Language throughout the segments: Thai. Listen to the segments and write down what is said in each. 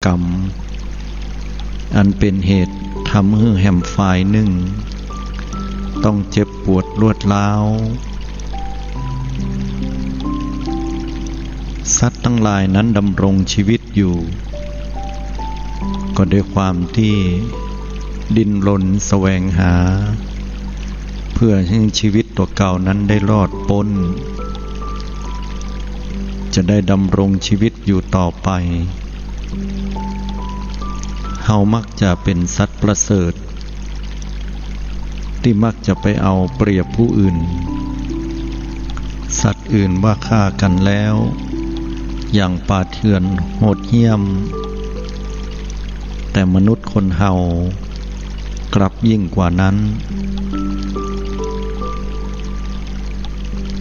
กรรมอันเป็นเหตุทำให้แหมฝ่ายหนึ่งต้องเจ็บปวดรวดร้าวสัตว์ทั้งหลายนั้นดำรงชีวิตอยู่ก็ด้วยความที่ดิ้นรนแสวงหาเพื่อให้ชีวิตตัวเก่านั้นได้รอดพ้นจะได้ดำรงชีวิตอยู่ต่อไปเฮามักจะเป็นสัตว์ประเสริฐที่มักจะไปเอาเปรียบผู้อื่นสัตว์อื่นว่าฆ่ากันแล้วอย่างป่าเถื่อนโหดเหี้ยมแต่มนุษย์คนเฮากลับยิ่งกว่านั้น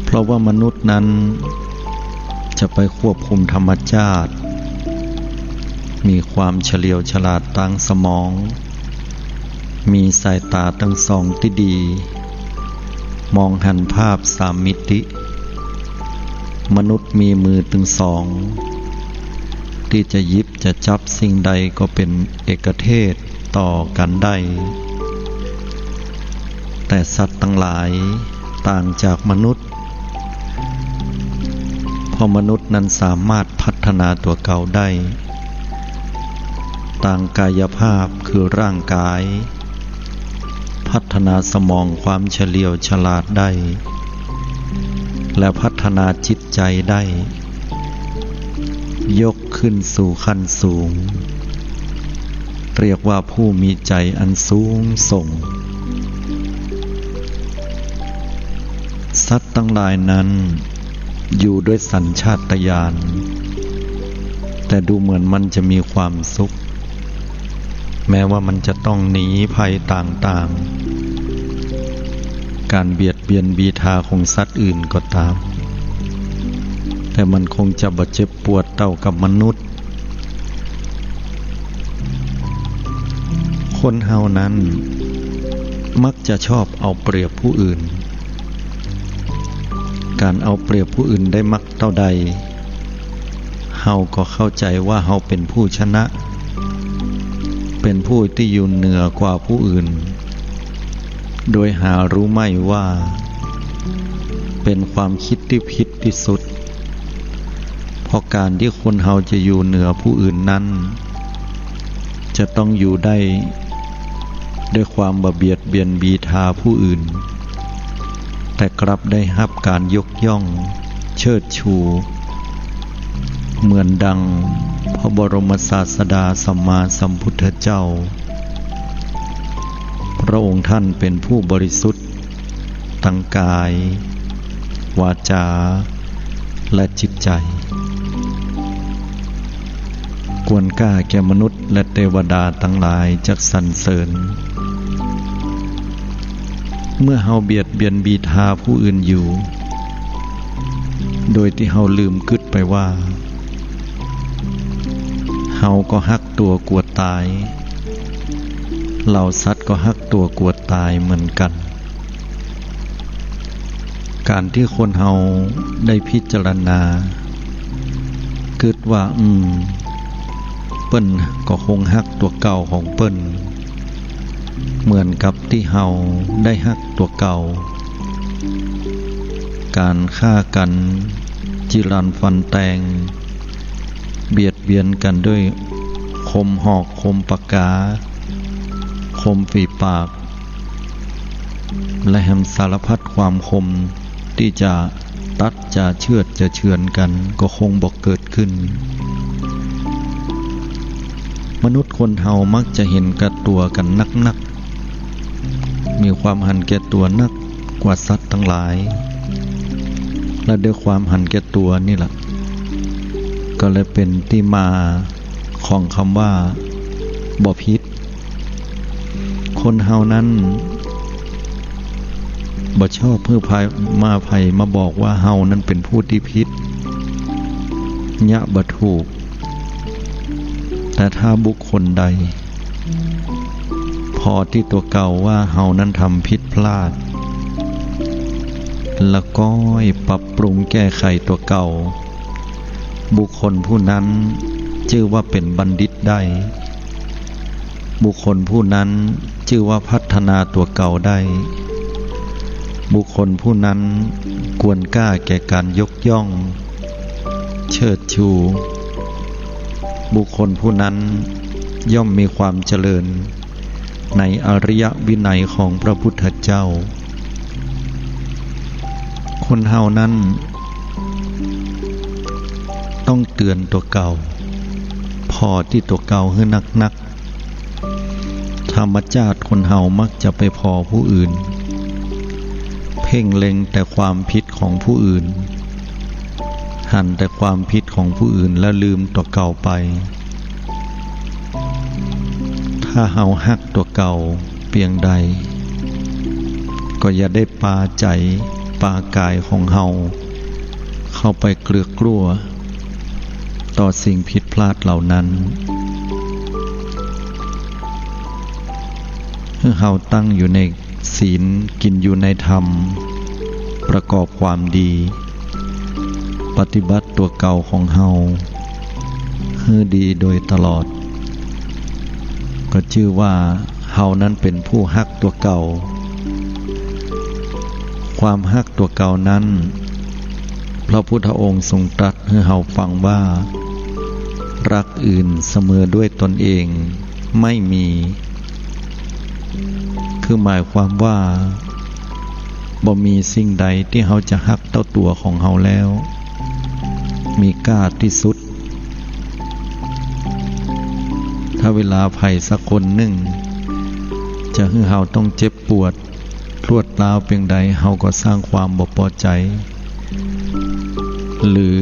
เพราะว่ามนุษย์นั้นจะไปควบคุมธรรมชาติมีความเฉลียวฉลาดทางสมองมีสายตาทั้งสองที่ดีมองหันภาพสามมิติมนุษย์มีมือถึงสองที่จะหยิบจะจับสิ่งใดก็เป็นเอกเทศต่อกันได้แต่สัตว์ทั้งหลายต่างจากมนุษย์เพราะมนุษย์นั้นสามารถพัฒนาตัวเก่าได้ต่างกายภาพคือร่างกายพัฒนาสมองความเฉลียวฉลาดได้และพัฒนาจิตใจได้ยกขึ้นสู่ขั้นสูงเรียกว่าผู้มีใจอันสูงส่งสัตว์ทั้งหลายนั้นอยู่ด้วยสัญชาตญาณแต่ดูเหมือนมันจะมีความสุขแม้ว่ามันจะต้องหนีภัยต่างๆการเบียดเบียนบีทาของสัตว์อื่นก็ตามแต่มันคงจะบ่เจ็บปวดเท่ากับมนุษย์คนเฮานั้นมักจะชอบเอาเปรียบผู้อื่นการเอาเปรียบผู้อื่นได้มักเท่าใดเฮาก็เข้าใจว่าเฮาเป็นผู้ชนะเป็นผู้ที่อยู่เหนือกว่าผู้อื่นโดยหารู้ไม่ว่าเป็นความคิดที่ผิดที่สุดเพราะการที่คนเฮาจะอยู่เหนือผู้อื่นนั้นจะต้องอยู่ได้ด้วยความบ่เบียดเบียนบีทาผู้อื่นแต่กลับได้รับการยกย่องเชิดชูเหมือนดังพระบรมศาสดาสัมมาสัมพุทธเจ้าพระองค์ท่านเป็นผู้บริสุทธิ์ทั้งกายวาจาและจิตใจควรกล้าแก่มนุษย์และเทวดาทั้งหลายจักสรรเสริญเมื่อเฮาเบียดเบียนบีทาผู้อื่นอยู่โดยที่เฮาลืมคิดไปว่าเฮาก็ฮักตัวกลัวตายเหล่าสัตว์ก็ฮักตัวกลัวตายเหมือนกันการที่คนเฮาได้พิจารณาคิดว่าเปิ้นก็คงฮักตัวเก่าของเปิ้นเหมือนกับที่เฮาได้ฮักตัวเก่าการฆ่ากันจิรันฟันแตงเบียดเบียนกันด้วยคมหอกคมปากกาคมฝีปากและแหมสารพัดความคมที่จะตัดจะเชือดจะเฉือนกันก็คงบ่เกิดขึ้นมนุษย์คนเฮามักจะเห็นแก่ตัวกันนักๆมีความหันแก่ตัวนักกว่าสัตว์ทั้งหลายและด้วยความหันแก่ตัวนี่แหละก็เลยเป็นที่มาของคำว่าบ่ผิดคนเฮานั้นบ่ชอบเพื่อไผมาบอกว่าเฮานั้นเป็นผู้ที่ผิดยะบ่ถูกแต่ถ้าบุคคลใดพอที่ตัวเก่าว่าเฮานั้นทำผิดพลาดแล้วก็ปรับปรุงแก้ไขตัวเก่าบุคคลผู้นั้น ชื่อว่าเป็นบัณฑิตได้บุคคลผู้นั้นชื่อว่าพัฒนาตัวเก่าได้บุคคลผู้นั้นควรกล้าแก่การยกย่องเชิดชูบุคคลผู้นั้นย่อมมีความเจริญในอริยวินัยของพระพุทธเจ้าคนเฮานั้นต้องเตือนตัวเก่าพอที่ตัวเก่าให้นักธรรมชาติคนเฮามักจะไปพอผู้อื่นเพ่งเล็งแต่ความผิดของผู้อื่นหันแต่ความผิดของผู้อื่นแล้วลืมตัวเก่าไปถ้าเฮาฮักตัวเก่าเพียงใดก็อย่าได้ปาใจปากายของเฮาเข้าไปเกลือกกลัวต่อสิ่งผิดพลาดเหล่านั้นเมื่อเฮาตั้งอยู่ในศีลกินอยู่ในธรรมประกอบความดีปฏิบัติตัวเก่าของเฮาให้ดีโดยตลอดก็ชื่อว่าเฮานั้นเป็นผู้ฮักตัวเก่าความฮักตัวเก่านั้นพระพุทธองค์ทรงตรัสให้เฮาฟังว่ารักอื่นเสมอด้วยตนเองไม่มีคือหมายความว่าบ่มีสิ่งใดที่เฮาจะฮักเท่าตัวของเฮาแล้วมีค่าที่สุดถ้าเวลาไผสักคนหนึ่งจะให้เฮาต้องเจ็บปวดรวดร้าวเพียงใดเฮาก็สร้างความบ่พอใจหรือ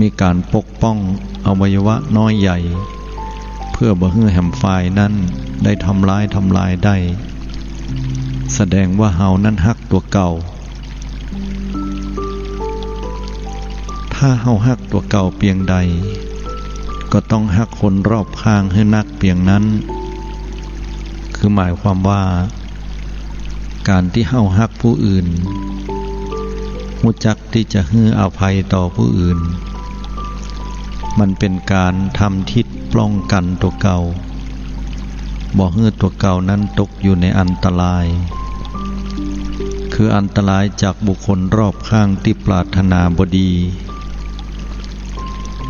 มีการปกป้องอวัยวะน้อยใหญ่เพื่อบ่ให้แหมฝ่ายนั้นได้ทำลายได้แสดงว่าเฮานั้นฮักตัวเก่าถ้าเฮาฮักตัวเก่าเพียงใดก็ต้องฮักคนรอบข้างให้นักเพียงนั้นคือหมายความว่าการที่เฮาฮักผู้อื่นรู้จักที่จะให้อภัยต่อผู้อื่นมันเป็นการทำทิศป้องกันตัวเก่าบ่ให้ตัวเก่านั้นตกอยู่ในอันตรายคืออันตรายจากบุคคลรอบข้างที่ปรารถนาบ่ดี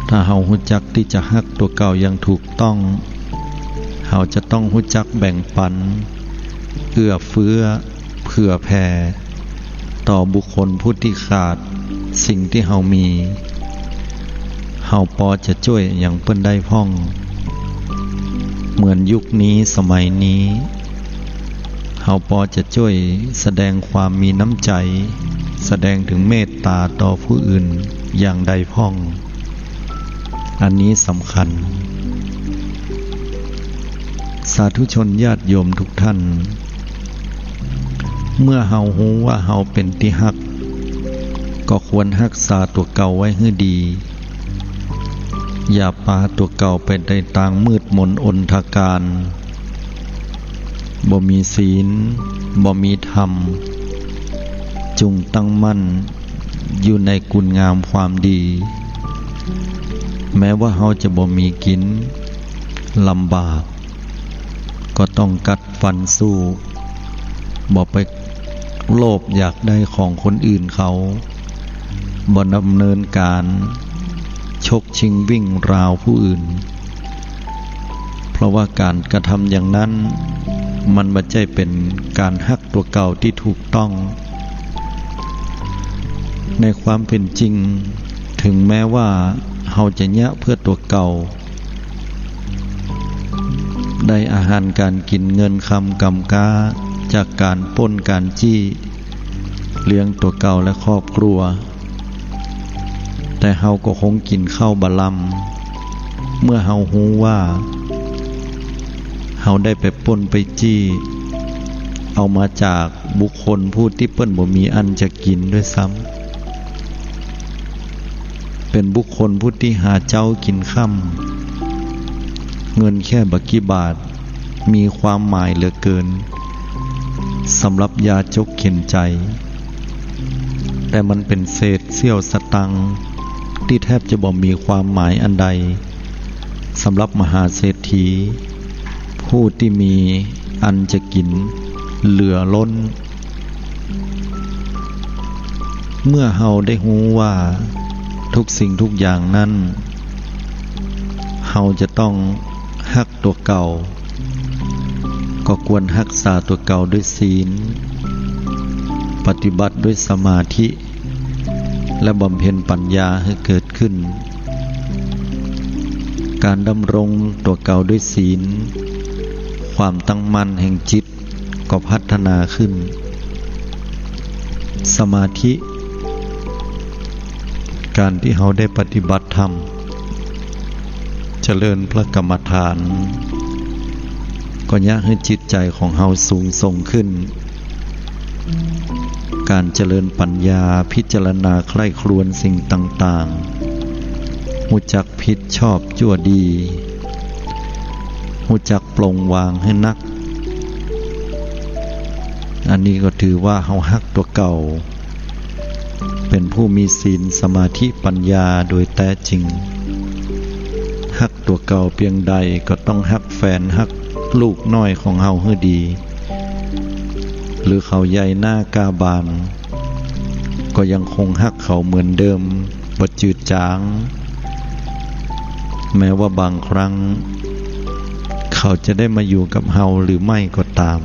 ถ้าเฮารู้จักที่จะฮักตัวเก่าอย่างถูกต้องเฮาจะต้องรู้จักแบ่งปันเอื้อเฟื้อเผื่อแผ่ต่อบุคคลผู้ที่ขาดสิ่งที่เฮามีเฮาพอจะช่วยอย่างเพิ่นได้พ้องเหมือนยุคนี้สมัยนี้เฮาพอจะช่วยแสดงความมีน้ำใจแสดงถึงเมตตาต่อผู้อื่นอย่างใดพ้องอันนี้สำคัญสาธุชนญาติโยมทุกท่านเมื่อเฮารู้ว่าเฮาเป็นที่ฮักก็ควรรักษาตัวเก่าไว้ให้ดีอย่าปาตัวเก่าไปในทางมืดมนอนทการบ่มีศีลบ่มีธรรมจงตั้งมั่นอยู่ในคุณงามความดีแม้ว่าเฮาจะบ่มีกินลำบากก็ต้องกัดฟันสู้บ่ไปโลภอยากได้ของคนอื่นเขาบ่ดำเนินการชกชิงวิ่งราวผู้อื่นเพราะว่าการกระทำอย่างนั้นมันไม่ใช่เป็นการฮักตัวเก่าที่ถูกต้องในความเป็นจริงถึงแม้ว่าเฮาจะแยะเพื่อตัวเก่าได้อาหารการกินเงินคำกำกาจากการปล้นการจี้เลี้ยงตัวเก่าและครอบครัวแต่เฮาก็คงกินข้าวบะลำเมื่อเฮาฮู้ว่าเฮาได้ไปปล้นไปจี้เอามาจากบุคคลผู้ที่เปิ้นบ่มีอันจะกินด้วยซ้ำเป็นบุคคลผู้ที่หาเจ้ากินค่ำเงินแค่บักกี่บาทมีความหมายเหลือเกินสำหรับยาจกเข็นใจแต่มันเป็นเศษเสี้ยวสตังค์ที่แทบจะบ่มีความหมายอันใด สำหรับมหาเศรษฐีผู้ที่มีอันจะกินเหลือล้นเมื่อเฮาได้รู้ว่าทุกสิ่งทุกอย่างนั้นเฮาจะต้องฮักตัวเก่าก็ควรรักษาตัวเก่าด้วยศีลปฏิบัติด้วยสมาธิและบำเพ็ญปัญญาให้เกิดขึ้นการดำรงตัวเก่าด้วยศีลความตั้งมั่นแห่งจิตก็พัฒนาขึ้นสมาธิการที่เราได้ปฏิบัติธรรมเจริญพระกรรมฐานก็อยากให้จิตใจของเราสูงส่งขึ้นการเจริญปัญญาพิจารณาใคร่ครวญสิ่งต่างๆรู้จักผิดชอบชั่วดีรู้จักปลงวางให้นักอันนี้ก็ถือว่าเราฮักตัวเก่าเป็นผู้มีศีลสมาธิปัญญาโดยแท้จริงฮักตัวเก่าเพียงใดก็ต้องฮักแฟนฮักลูกน้อยของเฮาให้ดีหรือเขาใหญ่หน้ากาบานก็ยังคงฮักเขาเหมือนเดิมบ่จืดจางแม้ว่าบางครั้งเขาจะได้มาอยู่กับเฮาหรือไม่ก็ตาม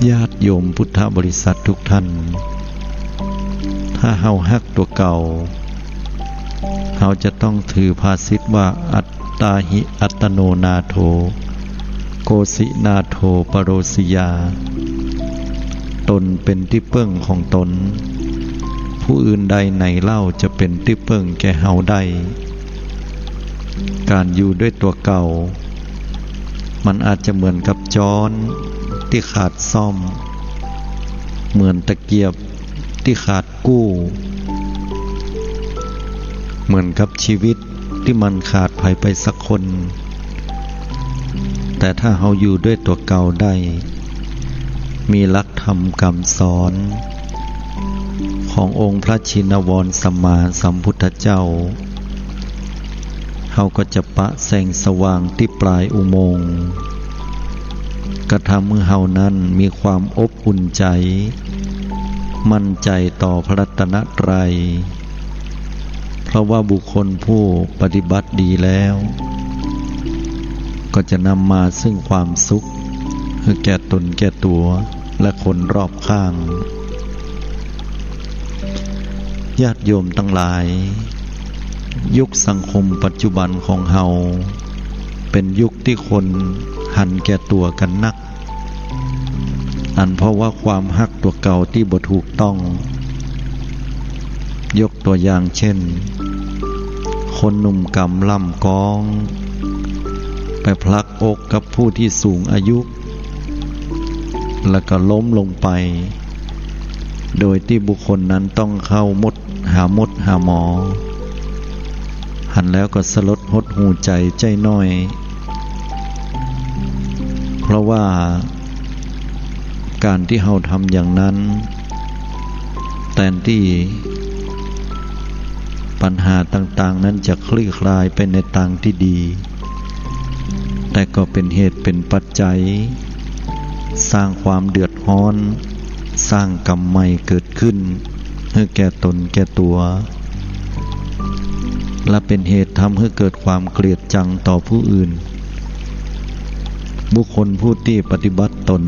ญาติโยมพุทธบริษัททุกท่านถ้าเฮาฮักตัวเก่าเฮาจะต้องถือภาษิตว่าอัตตาหิอัตโนนาโถโกสินาโถปโรสิยาตนเป็นที่เปิ้งของตนผู้อื่นใดไหนเล่าจะเป็นที่เปิ้งแก่เฮาได้การอยู่ด้วยตัวเก่ามันอาจจะเหมือนกับจ้อนที่ขาดซ่อมเหมือนตะเกียบที่ขาดกู้เหมือนกับชีวิตที่มันขาดภัยไปสักคนแต่ถ้าเราอยู่ด้วยตัวเก่าได้มีหลักธรรมคำสอนขององค์พระชินวรสัมมาสัมพุทธเจ้าเราก็จะปะแสงสว่างที่ปลายอุโมงค์กระทำให้เฮานั้นมีความอบอุ่นใจมั่นใจต่อพระรัตนตรัยเพราะว่าบุคคลผู้ปฏิบัติดีแล้วก็จะนำมาซึ่งความสุขให้แก่ตนแก่ตัวและคนรอบข้างญาติโยมทั้งหลายยุคสังคมปัจจุบันของเฮาเป็นยุคที่คนหันแก่ตัวกันนักอันเพราะว่าความฮักตัวเก่าที่บ่ถูกต้องยกตัวอย่างเช่นคนหนุ่มกำล่ำกองไปพลักอกกับผู้ที่สูงอายุแล้วก็ล้มลงไปโดยที่บุคคลนั้นต้องเข้าหมดหาหมอหันแล้วก็สลดหดหูใจใจน้อยเพราะว่าการที่เราทำอย่างนั้นแทนที่ปัญหาต่างๆนั้นจะคลี่คลายไปในทางที่ดีแต่ก็เป็นเหตุเป็นปัจจัยสร้างความเดือดร้อนสร้างกรรมใหม่เกิดขึ้นให้แก่ตนแก่ตัวและเป็นเหตุทำให้เกิดความเกลียดชังต่อผู้อื่นบุคคลผู้ที่ปฏิบัติตน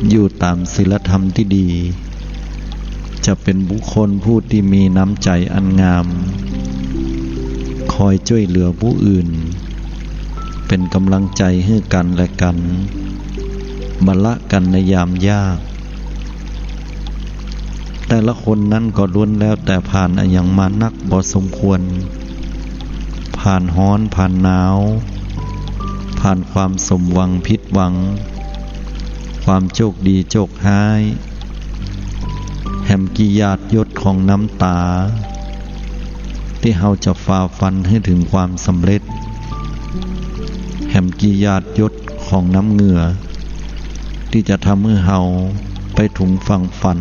อยู่ตามศีลธรรมที่ดีจะเป็นบุคคลผู้ที่มีน้ำใจอันงามคอยช่วยเหลือผู้อื่นเป็นกำลังใจให้กันและกันบรรละกันในยามยากแต่ละคนนั้นก็ล้วนแล้วแต่ผ่านอะไรอย่างมานักบ่สมควรผ่านร้อนผ่านหนาวผ่านความสมหวังผิดหวังความโชคดีโชคร้ายแห่งกิยาตยศของน้ำตาที่เราจะฝ่าฟันให้ถึงความสำเร็จแห่งกิยาตยศของน้ำเหงื่อที่จะทำให้เราไปถึงฝั่งฝัน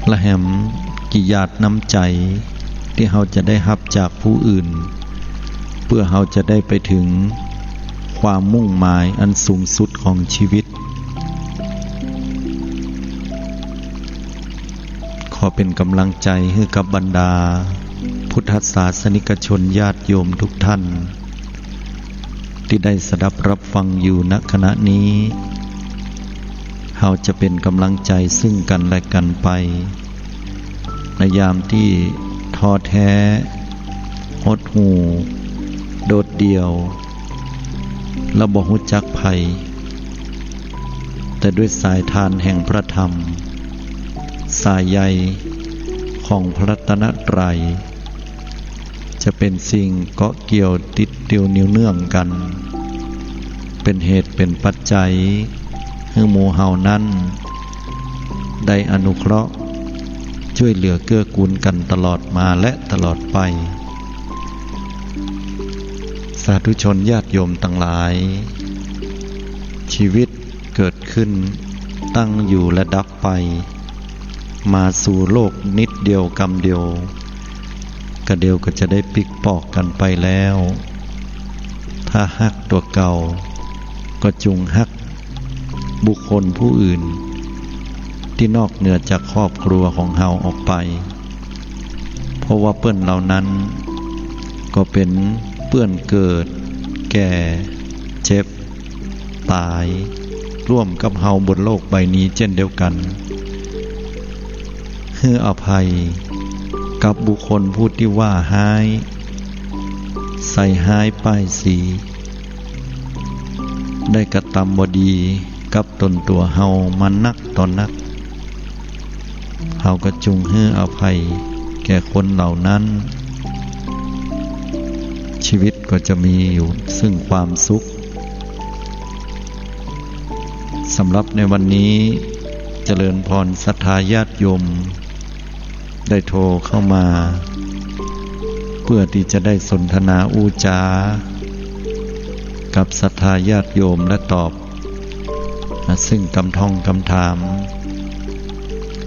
และแห่งกิยาตน้ำใจ ที่เราจะได้รับจากผู้อื่นเพื่อเราจะได้ไปถึงความมุ่งหมายอันสูงสุดของชีวิตขอเป็นกำลังใจให้กับบรรดาพุทธศาสนิกชนญาติโยมทุกท่านที่ได้สดับรับฟังอยู่ณขณะนี้เราจะเป็นกำลังใจซึ่งกันและกันไปในยามที่ท้อแท้หดหู่โดดเดี่ยวและบ่ฮู้จักภัยแต่ด้วยสายทานแห่งพระธรรมสายใยของพระรัตนตรัยจะเป็นสิ่งเกาะเกี่ยวติดเตียวนิ้วเนื่องกันเป็นเหตุเป็นปัจจัยให้หมู่เฮานั้นได้อนุเคราะห์ช่วยเหลือเกื้อกูลกันตลอดมาและตลอดไปสาธุชนญาติโยมทั้งหลายชีวิตเกิดขึ้นตั้งอยู่และดับไปมาสู่โลกนิดเดียวกำเดียวกระเดียวก็จะได้ปิกปอกกันไปแล้วถ้าฮักตัวเก่าก็จงฮักบุคคลผู้อื่นที่นอกเหนือจากครอบครัวของเฮาออกไปเพราะว่าเปิ้นเหล่านั้นก็เป็นเปื้อนเกิดแก่เจ็บตายร่วมกับเฮาบนโลกใบนี้เช่นเดียวกันให้อภัยกับบุคคลผู้ที่ว่าห้ายใส่ห้ายป้ายสีได้กระทำบ่ดีกับตนตัวเฮามานักต่อนักเฮาก็จงให้อภัยแก่คนเหล่านั้นชีวิตก็จะมีอยู่ซึ่งความสุขสำหรับในวันนี้เจริญพรศรัทธาญาติโยมได้โทรเข้ามาเพื่อที่จะได้สนทนาอูจากับศรัทธาญาติโยมและตอบซึ่งคำท่องคำถาม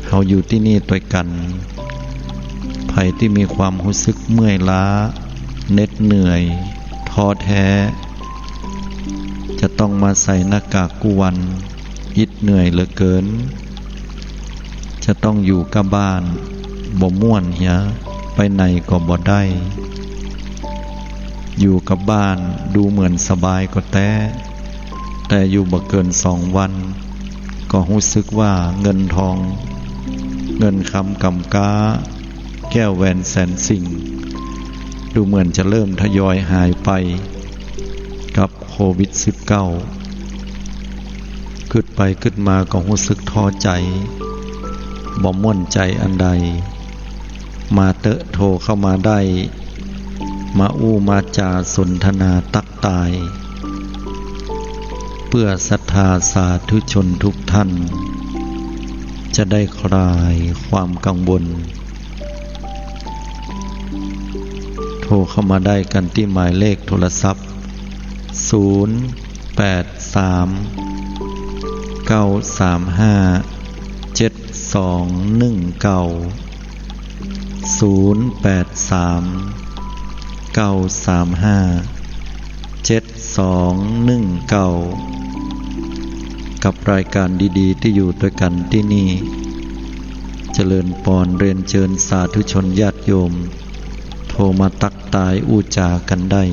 เราอยู่ที่นี่ด้วยกันใครที่มีความรู้สึกเมื่อยล้าเหน็ดเหนื่อยท้อแท้จะต้องมาใส่หน้ากากกุวันยิดเหนื่อยเหลือเกินจะต้องอยู่กับบ้านบ่ม่วนเหียไปไหนก็บ่ได้อยู่กับบ้านดูเหมือนสบายก็แต่อยู่บ่เกิน2 วันก็รู้สึกว่าเงินทองเงินคำกำก้าแก้วแหวนแสนสิ่งดูเหมือนจะเริ่มทยอยหายไปกับโควิด-19ขึ้นไปขึ้นมาก็รู้สึกท้อใจบ่ม่วนใจอันใดมาเตอะโทรเข้ามาได้มาอู้มาจาสนทนาตักตายเพื่อศรัทธาสาธุชนทุกท่านจะได้คลายความกังวลโทรเข้ามาได้กันที่หมายเลขโทรศัพท์กับรายการดีๆที่อยู่ด้วยกันที่นี่เจริญพรเรียนเชิญสาธุชนญาติโยมโทรมาตักตายอู้จากันได้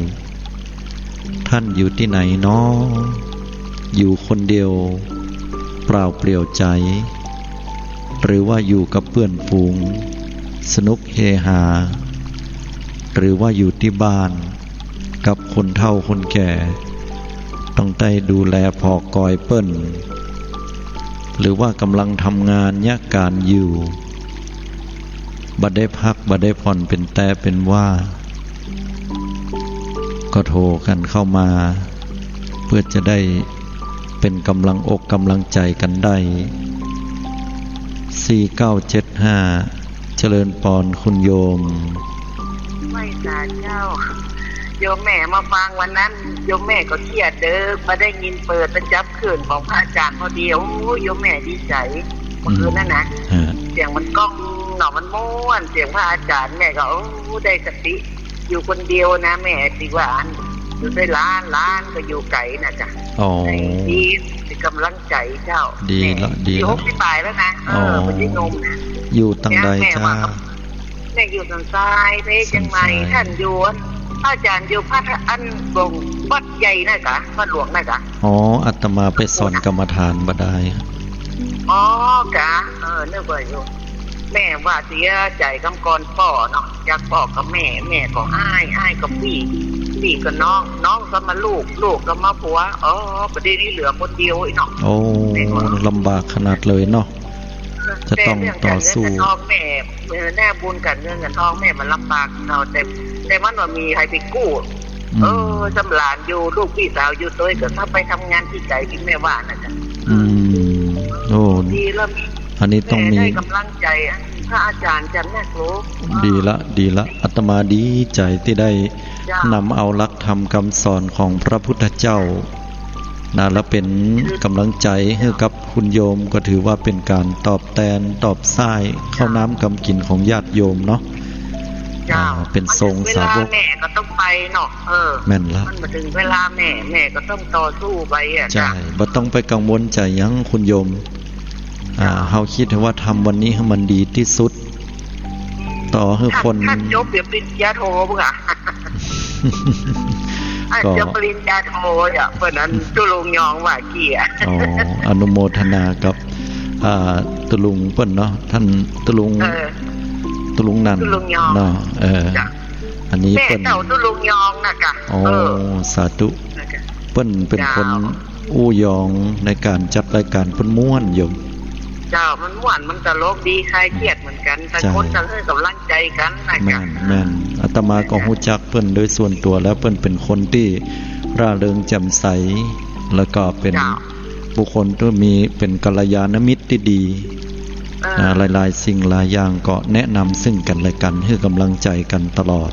ท่านอยู่ที่ไหนน้ออยู่คนเดียวเปล่าเปลี่ยวใจหรือว่าอยู่กับเพื่อนฝูงสนุกเฮฮาหรือว่าอยู่ที่บ้านกับคนเฒ่าคนแก่ต้องได้ดูแลพอกอยเปิ้นหรือว่ากำลังทำงานยะการอยู่บัดได้พักบัดได้ผ่อนเป็นแต่เป็นว่าก็โทรกันเข้ามาเพื่อจะได้เป็นกำลังอกกำลังใจกันได้4975เจริญพรคุณโยมไม่สาเจ้าโยมแม่มาฟังวันนั้นโยมแม่ก็เครียดเด้อมาได้ยินเปิดประจับขื่นของพระอาจารย์พอดีโอ้โยมแม่ดีใจ มื่อคืนนั่นนะ ฮะ เสียงมันก้องหนอมันม้วนเสียงพระอาจารย์แม่ก็ได้สติอยู่คนเดียวนะแม่ติว่าอันอยู่ด้วยล้านก็อยู่ไกลนะจ๊ะ อ๋อ ดีเป็นกำลังใจเจ้า ดีละดีละ อยู่60 ปลายแล้วนะไม่ได้นมนะ อยู่ตังใดจ้า แม่อยู่ทางซ้ายเพจังไหมท่านอยู่อาจารย์อยู่พระอันบงวัดใหญ่นะจ๊ะวัดหลวงนะจ๊ะ อ๋ออาตมาไปสอนกรรมฐานบ่ได้ อ๋อกะนึกว่าอยู่แม่ว่าเสียใจกำกรพ่อเนาะอยากบอกกับแม่ก็อ้ายกับพี่กับน้องก็มาลูกก็มาผัวประเดี๋ยวนี้เหลือคนเดียวไอ้เนาะ โอ้ลำบากขนาดเลยเนาะจะต้องต่อสู้ แต่เรื่องการเงินทองแม่แน่บุญกันเงินกันทองแม่มันลำบากเราแต่มันว่ามีใครไปกู้สำหลานอยู่ลูกพี่สาวอยู่ตัวก็ถ้าไปทำงานที่ไกลที่แม่ว่านะจ๊ะโอ้ ดีแล้วมี อันนี้ต้องมี ได้กำลังใจพระอาจารย์จันแม่ครู ดีละอาตมาดีใจที่ได้นำเอาหลักธรรมคำสอนของพระพุทธเจ้านะและเป็นกำลังใจให้กับคุณโยมก็ถือว่าเป็นการตอบแทนตอบสายเข้าน้ำกำกินของญาติโยมเนาะเป็นทรงสาวก แม่ก็ต้องไปเนาะแม่นละมันมาถึงเวลาแม่ก็ต้องต่อสู้ไปใช่บ่ต้องไปกังวลใจยังคุณโยมเฮาคิดว่าทำวันนี้ให้มันดีที่สุดต่อให้คนท่านจบเดี๋ยวปริญญาโทปุ๊กอ่ะจบปริญญาโทเพราะนั้นตุลุงยองว่าเกี่ยอนุโมทนากับตุลุงเปิ้นเนาะท่านตุลุงนั่นเนาะอันนี้เปิ้นแม่เจ้าตุลุงยองนะกะสาธุเปิ้นเป็นคนอู้ยองในการจัดรายการเปิ้นม่วนโยมเจ้ามันม่วนมันตลกดีคลายเครียดเหมือนกันแต่คนจะให้กำลังใจกันนะจ๊ะแม่นอาตมาก็รู้จักเปิ้นโดยส่วนตัวแล้วเปิ้นเป็นคนที่ร่าเริงแจ่มใสแล้วก็เป็นบุคคลที่มีเป็นกัลยาณมิตรที่ดีหลายๆสิ่งหลายอย่างก็แนะนำซึ่งกันและกันให้กำลังใจกันตลอด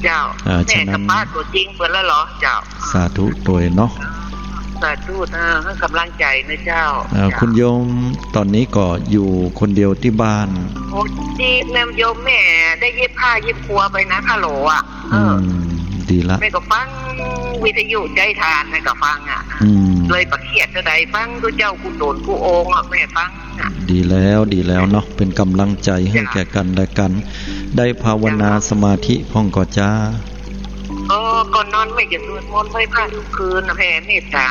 เจ้าแม่กับป้าตัวจริงเปิ้นแล้วเหรอเจ้าสาธุโดยเนาะสาธุให้กำลังใจนะเจ้าคุณโยมตอนนี้ก็อยู่คนเดียวที่บ้านโอ้ดีแม่โยมแม่ได้เย็บผ้าเย็บครัวไปนะฮัลโหลดีละแม่ก็ฟังวิทยุใจทานแม่ก็ฟังเลยประเคียดจะได้ฟังดูเจ้ากูโดนกูโองแม่ฟังดีแล้วเนาะเป็นกำลังใจให้แก่กันและกันได้ภาวนาสมาธิพ่องก่อจ้าก่อนนอนไม่จะสวดมนต์ไหว้พระทุกคืนนะแผ่เมตตา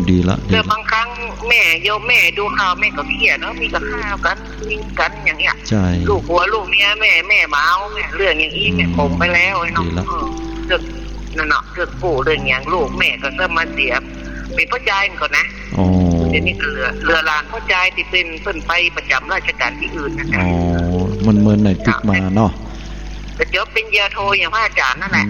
ดีละแต่บางครั้งแม่โยมแม่ดูข่าวแม่ก็เครียดเนาะมีกับข้าวกันยิงกันอย่างเงี้ยใช่ลูกหัวลูกเมียแม่เมาแม่เรื่องอย่างนี้แม่ผมไปแล้วไอ้น้องเรื่องนั่นเนาะเรื่องปู่เรื่องอย่างลูกแม่ก็จะมาเสียเป็นพ่อใจมันก่อนนะเดี๋ยวนี้ก็เรือลานพ่อใจที่เป็นเพิ่นไปประจำราชการที่อื่นนะมันเหมือนในติ๊กมาเนาะแต่จบเป็นยาโทอย่างพระอาจารย์นั่นแหละ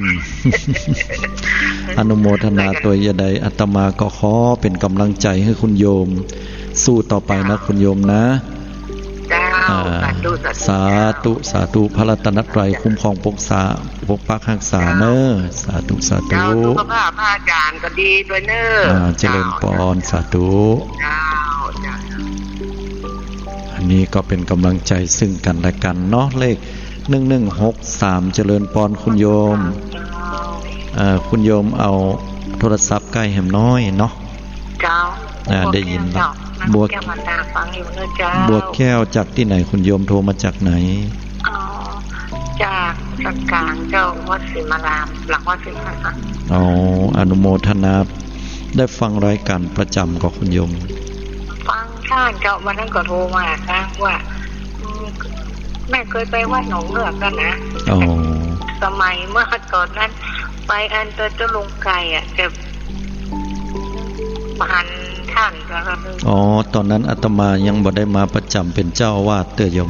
อนุโมทนาตัวยาใดอาตมาก็ขอเป็นกำลังใจให้คุณโยมสู้ต่อไปนะคุณโยมนะสาธุพระรัตนตรัยคุ้มครองปกปักรักษาเนอสาธุสุขภาพพระอาจารย์ก็ดีด้วยเนอเจริญพรสาธุอันนี้ก็เป็นกำลังใจซึ่งกันและกันเนาะเลข1163เจริญพรคุณโยมคุณโยมเอาโทรศัพท์ใกล้แหมน้อยเนาะเจ้าได้ยินแล้วบัวแก้วจากที่ไหนคุณโยมโทรมาจากไหนจากสักการเจ้าวัดศรีมารามหลังวัดศรีมารามอนุโมทนาได้ฟังรายการประจำกับคุณโยมฟังท่านเจ้าวันนั้นก็โทรมาอ้างว่าแม่เคยไปวัดหนองเลือกกันนะสมัยเมื่อก่อนนั้นไปอันเจะลงไก่จะพันท่านก็ตอนนั้นอาตมายังบ่ได้มาประจำเป็นเจ้าวาดเตยม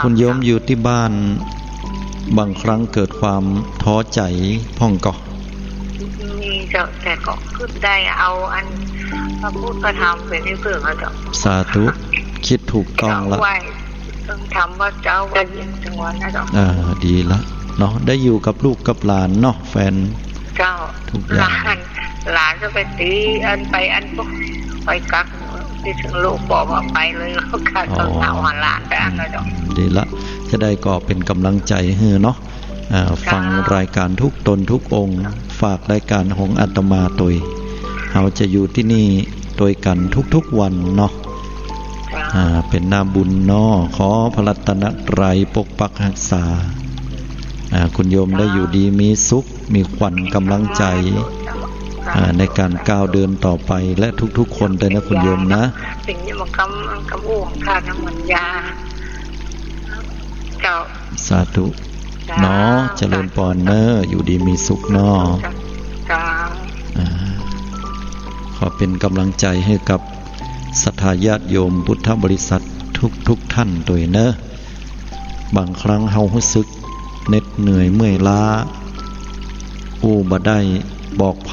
คุณโยมอยู่ที่บ้านบางครั้งเกิดความท้อใจพ่องก็มีเจ้าแต่ก็ขึ้นได้เอาอันพระพุทธธรรมเป็นที่พึ่งแล้วเจ้าสาธุคิดถูกต้องแล้วต้องทำว่าเจ้าวันยินจังหวะนะเจ้าดีละเนาะได้อยู่กับลูกกับหลานเนาะแฟนเจ้าทุกอย่าง หลานจะไปตีอันไปอันก็ไปกักที่ถึงลูกบอกว่าไปเลยแล้วกักเอาหาหลานไปอันแล้วจ้ะดีละจะได้ก็เป็นกำลังใจให้เนาะฟังรายการทุกตนทุกองค์ฝากรายการของอาตมาตัวเราจะอยู่ที่นี่โดยกันทุกๆวันเนาะเป็นนาบุญเนาะขอพระรัตนตรัยปกปักรักษาคุณโยมได้อยู่ดีมีสุขมีขวัญกำลังใจในการก้าวเดินต่อไปและทุกๆคนเลยนะคุณโยมนะสิ่งนี้มันกำอ้วงค่าน้ำมันยาเจ้าสาธุเนาะเจริญพรเนอะอยู่ดีมีสุขเนาะขอเป็นกำลังใจให้กับศรัทธาญาติโยมพุทธบริษัททุกท่านโดยเนอะบางครั้งเฮารู้สึกเหน็ดเหนื่อยเมื่อยล้าบ่ได้บอกไผ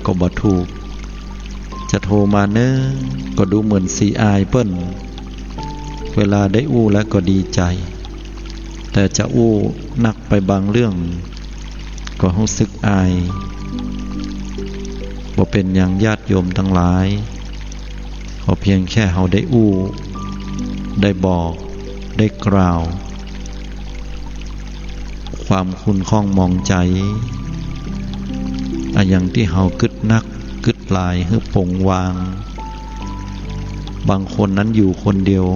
ก็บ่ถูกจะโทรมาเนอะก็ดูเหมือนสีอายเปิ้นเวลาได้แล้วก็ดีใจแต่จะนักไปบางเรื่องก็รู้สึกอายบ่เป็นอย่างญาติโยมทั้งหลายขอเพียงแค่เฮาได้ได้บอกได้กล่าวความคุณข้องมองใจอย่างที่เฮากึดนักกึดหลายฮึปงวางบางคนนั้นอยู่คนเดียว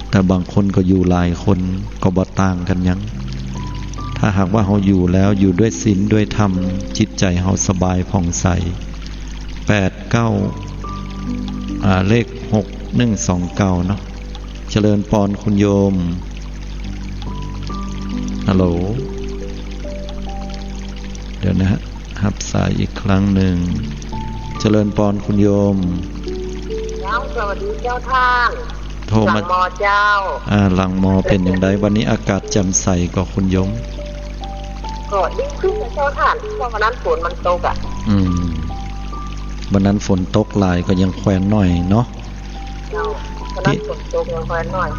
แต่บางคนก็อยู่หลายคนก็บ่ต่างกันยังถ้าหากว่าเฮาอยู่แล้วอยู่ด้วยศีลด้วยธรรมจิตใจเฮาสบายผ่องใส8 9เลข6129เนาะเจริญพรคุณโยมฮัลโหลเดี๋ยวนะฮะรับสายอีกครั้งหนึ่งเจริญพรคุณโยมสวัสดีเจ้าท่านโทรมาหลังมอเจ้าหลังมอเป็นอย่างไรวันนี้อากาศแจ่มใสกว่าคุณโยมก็ดีขึ้นนะเจ้าท่านเพราะวันนั้นฝนมันตกวันนั้นฝนตกหลายก็ยังแควนหน่อยเนาะวันนั้นฝนตกยังแควนหน่อย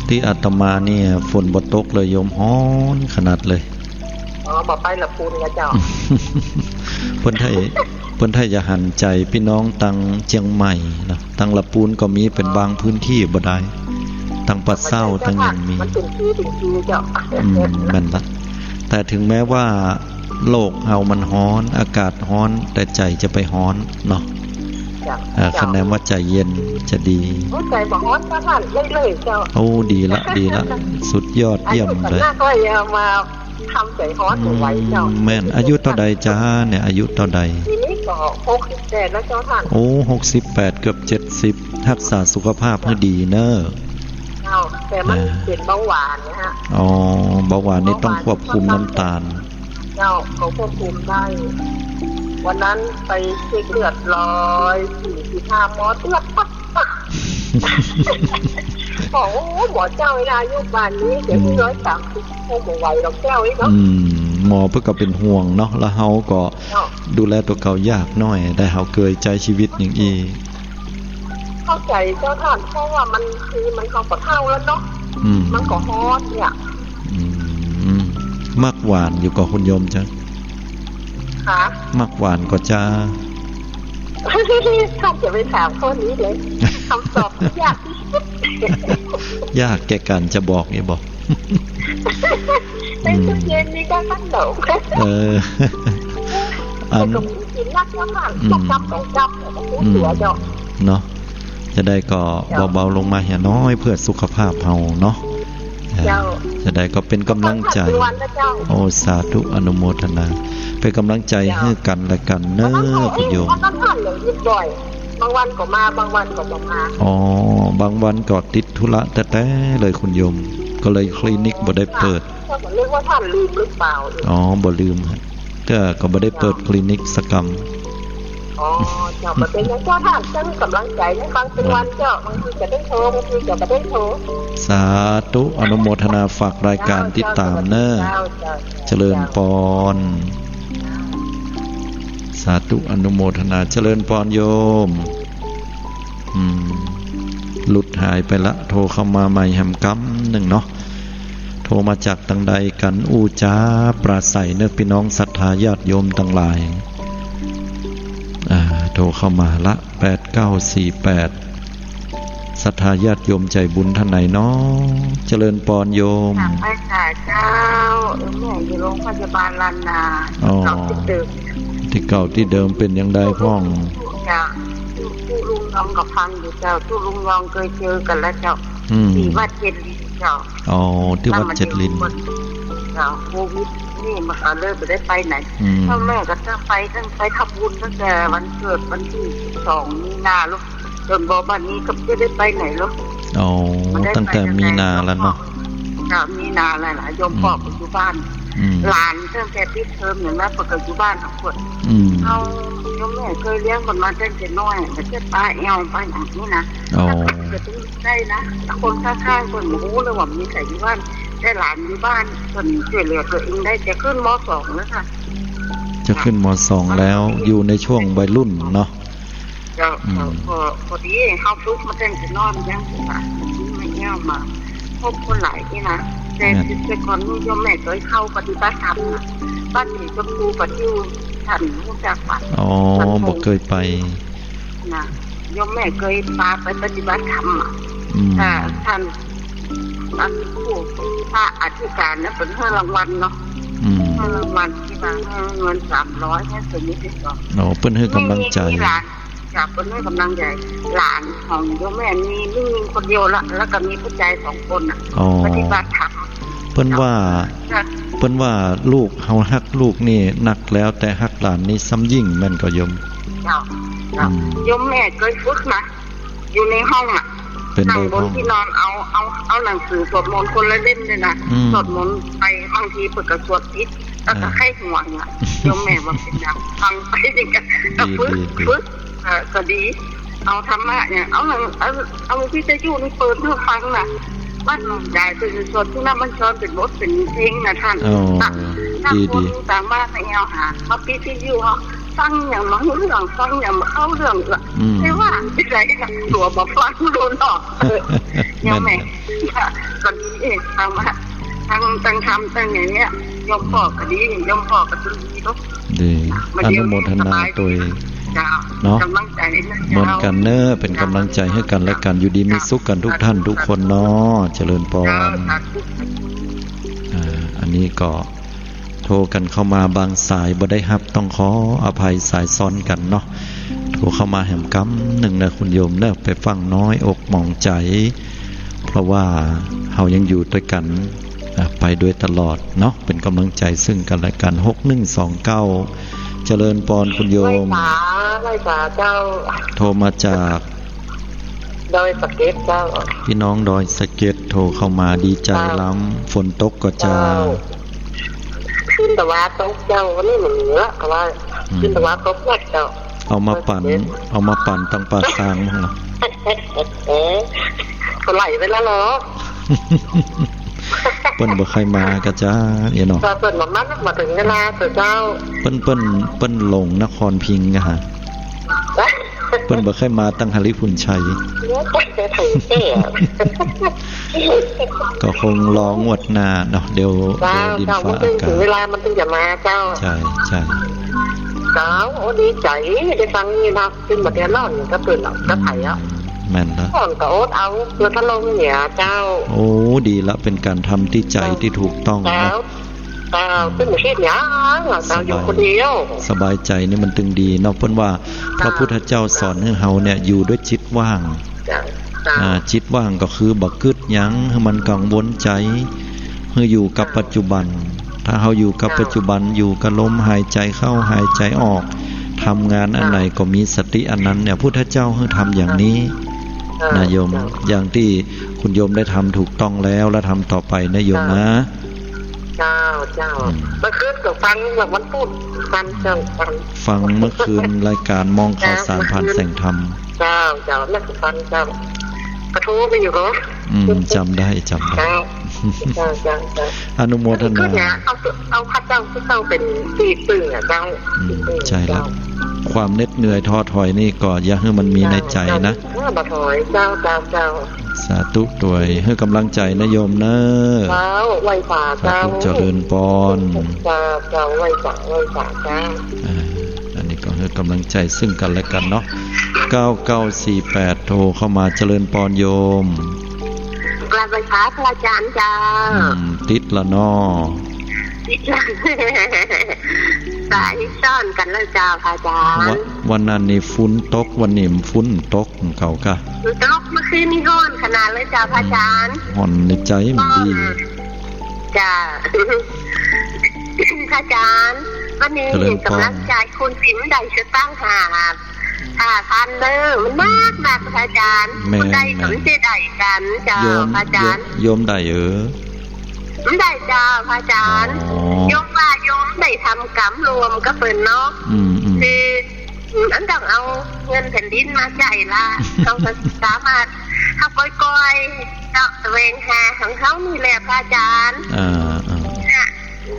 ที่อาตมาเนี่ยฝนบ่ตกเลยโยมฮ้อนขนาดเลยบ่ไปละปูนนะเจ้าเพิ่นไทยจะหันใจพี่น้องตังเชียงใหม่นะตังละปูนก็มีเป็นบางพื้นที่บ่ได้ตังปัดเศร้าตังยังมีมันถึงที่เจ้าแม่นละแต่ถึงแม้ว่าโลกเฮามันฮ้อนอากาศฮ้อนแต่ใจจะไปฮ้อนเนาะคะแนนว่าใจเย็นจะดีใจบ่ฮ้อนท่านเลยเจ้าโอ้ดีละสุดยอดเยี่ยมเลยน่าก็อย่ามาทำใจฮ้อนไว้เจ้าแม่นอายุเท่าใดจ้าเนี่ยอายุเท่าใดทีนี้ก็68แล้วเจ้าท่านโอ้68เกือบ70รักษาสุขภาพให้ดีเนอะแต่มันเป็นเบาหวานนะฮะเบาหวานนี่ต้องควบคุมน้ำตาลเจ้าเขาควบคุมได้วันนั้นไปเช็คเลือด145หมอเลือดปั๊บโอ้หมอเจ้าเวลาอยู่บ้านนี้เดี๋ยว130โอ้บ่ไหวดอกแก้วอีกเนาะหมอเพิ่นก็เป็นห่วงเนาะแล้วเฮาก็ดูแลตัวเก่ายากหน่อยได้เฮาเกยใจชีวิตอย่างอีเข้าใจเจ้าท่านเพราะว่ามันคือมันเข้ากับเท่าแล้วเนาะมันก็ฮอดเนี่ยมักหวานอยู่กับคุณโยมจ้ะค่ะมักหวานก็จะท่านจะไปถามข้อนี้เลยคำตอบยากที่สุดยากแก่การจะบอกนี่บอกในตู้เย็นนี่ก็ตั้งเดาอันกินนักน้ำมันต้องจับหัวเจาะเนาะจะได้ก็เบาๆลงมาเหี่ยน้อยเพื่อสุขภาพเฮาเนาะจะได้ก็เป็นกำลังใจโอ้สาธุอนุโมทนาเป็นกำลังใจให้กันและกันเนอะคุณโยมบางวันก็มาบางวันก็บ่มาบางวันก็ติดธุระแต่เลยคุณโยมก็เลยคลินิกบ่ได้เปิดเรียกว่าท่านลืมหรือเปล่าบ่ลืมแต่ก็บ่ได้เปิดคลินิกสักกรรมเจ้าเป็นอย่างเจ้าท่านจะมีกำลังใจในบางเป็นวันเจ้าบางทีจะได้โทรบางทีจะไม่ได้โทรสาธุอนุโมทนาฝากรายการติดตามเนอะเจริญพรสาธุอนุโมทนาเจริญพรโยมหลุดหายไปละโทรเข้ามาใหม่แฮมกัมหนึ่งเนาะโทรมาจากทางใดกันจ้าปราศัยเนื้อพี่น้องศรัทธาญาติโยมทั้งหลาย โทรเข้ามาละ8948ศรัทธาญาติโยมใจบุญท่านไหนเนาะเจริญปอนโยมไปค่ะเจ้าแม่อยู่โรงพยาบาลลานนาที่เก่าที่เดิมเป็นยังไงพ่องจ้าผู้ลุงยองกับฟังอยู่เจ้าผู้ลุงยองเคยเจอกันแล้วเจ้าที่วัดเจ็ดลินเจ้าที่วัดเจ็ดลินเจ้าโควิดนี่มาเลยไม่ได้ไปไหนพ่อแม่ก็ตั้งไปทำบุญตั้งแต่วันเกิดวันที่12 มีนาลูกจนบอกวันนี้ก็ไม่ได้ไปไหนลูกตั้งแต่มีนาแล้วเนาะมีนาแล้วล่ะโยมพ่อปัจจุบันหลานตั้งแต่ปิดเทอมอย่างนั้นปัจจุบันทั้งหมดเอาโยมแม่เคยเลี้ยงคนมาตั้งแต่น้อยแต่จะตายเอาไปอย่างนี้นะเกิดได้นะคนข้างๆคนหมูเลยว่ามีใครอยู่บ้านได้หลานอยู่บ้านคนช่วยเหลือตัวเองได้จะขึ้นม.2แล้วค่ะจะขึ้นม.2แล้วอยู่ในช่วงวัยรุ่นเนาะพอดีเขาปุ๊บมาแต่งจะนอนยังค่ะไม่เงี้ยมาพบคนหลายที่นะแต่ก่อนโยมแม่เคยเข้าปฏิบัติธรรมนะบ้านสีชมพูปฏิบัติท่านรู้จักปะบอกเคยไปนะโยมแม่เคยพาไปปฏิบัติธรรมท่านผู้พระอธิการนะเป็นให้รางวัลเนาะให้รางวัลที่มาเงิน300ให้ส่วนนี้ที่สองเปิ้นให้กำลังใจจากคนให้กำลังใจหลานของโยมแม่มีลูกคนเดียวละแล้วก็มีผู้ชาย2 คนปฏิบัติธรรมเปิ้นว่าลูกเฮาฮักลูกนี่หนักแล้วแต่ฮักหลานนี่ซ้ำยิ่งแม่นก็โยมโยมแม่เคยฝึกนะอยู่ในห้องนั่งบนที่นอนเอาหนังสือสวดมนต์คนละเล่มเลยนะสวดมนต์ไปบางทีเปิดกระสวดพิษแล้วก็ให้หัวเนี่ยโยมแม่ว่าเป็นอย่างฟังไปจริงกันฝึกก็ดีเอาธรรมะเนี่ยเอาวิทยุนี่เปิดให้ฟังนะบ้านใหญ่เป็นสวดที่นั่นมันชอนเป็นบทเป็นเพลงนะท่านถ้าคนต่างบ้านไม่เอาหามาพิทยุเขาฟังอย่างมันเรื่องฟังอย่างเข้าเรื่องละไม่ว่าที่ไหนนะตัวมาฟังโดนออกยังไงก็ดีเองทำตั้งทำตั้งอย่างเนี้ยยมพ่อก็ดียมพ่อก็ดีทุกดีอนุโมทนาตัวเนาะเหมือนกันเนอะเป็นกำลังใจให้กันและกันอยู่ดีมีสุขกันทุกท่านทุกคนเนาะเจริญพรอันนี้ก็โทรกันเข้ามาบางสายบ่ได้รับต้องขออภัยสายซ้อนกันเนาะโทรเข้ามาแหมกำหนึ่งนะคุณโยมเนอะไปฟังน้อยอกมองใจเพราะว่าเฮายังอยู่ด้วยกันไปด้วยตลอดเนาะเป็นกำลังใจซึ่งกันและกัน6129เจริญพรคุณโยมไม่ป่าเจ้าโทรมาจากดอยสะเก็ดเจ้าพี่น้องดอยสะเก็ดโทรเข้ามาดีใจล้ำฝนตกก็จะขึ้นแต่ว่าตกเจ้าวันนี้เหมือนเนื้อก็ว่าขึ้นแต่ว่าตกวัดเจ้าเอามาปั่นตั้งปากทางมั้งเหรอก็ไหลไปแล้วเหรอเปิ้นบ่ใครมาก็จ้าเนาะเปิ้นมาถึงเวลาเจ้าเปิ้นลงนครพิงค์อะฮะเปิ้นบ่ใครมาตั้งหฤพุนชัยก็คงรองวดหน้าเนาะเดี๋ยวดินฟ้าอากาศเวลามันถึงจะมาเจ้าใช่เจ้าโอ้ดีใจได้ฟังนี่นะขึ้นมาแต่ร้อนก็เปิ้นก็ไผอ่ะแม่นแล้วก่อนก็อดเอาเพื่อทะลงเนี่ยเจ้าโอ้ดีละเป็นการทำที่ใจที่ถูกต้องเนาะเป็นเหมือนที่เนี่ยเราอยู่คนเดียวสบายใจนี่มันตึงดีเนาะเพิ่นว่าพระพุทธเจ้าสอนให้เฮาเนี่ยอยู่ด้วยจิตว่างจิตว่างก็คือบ่กึดหยังให้มันกังวลใจให้อยู่กับปัจจุบันถ้าเฮาอยู่กับปัจจุบันอยู่กับลมหายใจเข้าหายใจออกทำงานอันไหนก็มีสติอันนั้นเนี่ยพุทธเจ้าให้ทำอย่างนี้นะโยมอย่างที่คุณโยมได้ทำถูกต้องแล้วและทำต่อไปนะโยมนะเจ้าเมื่อคืนก็ฟังแบบมันพูดฟังฟังเมื่อคืนรายการมองข่าวสารผ่านแสงธรรมเจ้าแล้วก็ฟังเจ้ากระทู้ไปอยู่เหรอจำได้เจ้าอนุโมทนาเอาพระเจ้าที่เจ้าเป็นตีตื่นเจ้าใช่แล้วความเหน็ดเหนื่อยท้อถอยนี่ก็อย่าให้มันมีในใจนะบ่ถอยเจ้าสาธุด้วยให้กำลังใจนะโยมเนอะไหว้ฝ่าเจ้าเจริญพรเจ้าไหว้ฝ่าเจ้าอันนี้ก็ให้ กำลังใจซึ่งกันและกันเนาะ9948โทรเข้ามาเจริญปอนโยมกราบไหว้พระอาจารย์จ้าติดละเนาะติดละสายซ่อนกันแล้วจ้าพระอาจารย์วันนั้นนี่ฝนตกวันนี้ฝนตกเก่ากะตกเมื่อคืนนี่ร้อนขนาดเลยจ้าพระอาจารย์ร้อนในใจมันดีจ้าพระอาจารย์วันนี้กำลังใจคุณสิมได้จะตั้ง5,000เด้อมันมากพระอาจารย์คุณได้สนใจได้กันจ้าพระอาจารย์โยมได้ได้จ้าพระอาจารย์โยมว่าโยมได้ทำกรรมรวมก็เปิดเนาะคืออันต้องเอาเงินแผ่นดินมาจ่ายละเขาสามารถเขาก้อยเจ้าตะเวงหาของเขานี่แหละพระอาจารย์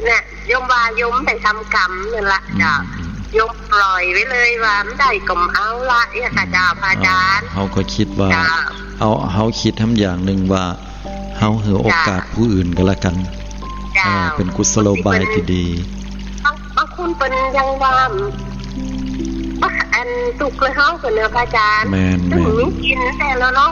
เนี่ยโยมว่าโยมได้ทำกรรมนี่แหละจ้ายกปล่อยไว้เลยว่าไม่ได้กลมเอาละเนี่ยค่ะจ้าพระอาจารย์เขาก็คิดว่าเขาคิดทำอย่างหนึ่งว่าเขาเหลือโอกาสผู้อื่นก็แล้วกันเป็นกุศโลบายที่ดีบางคนเป็นยังว่าอันตุกเลยเขาเป็นเนื้อพระอาจารย์ถึงมีกินแต่แล้วเนาะ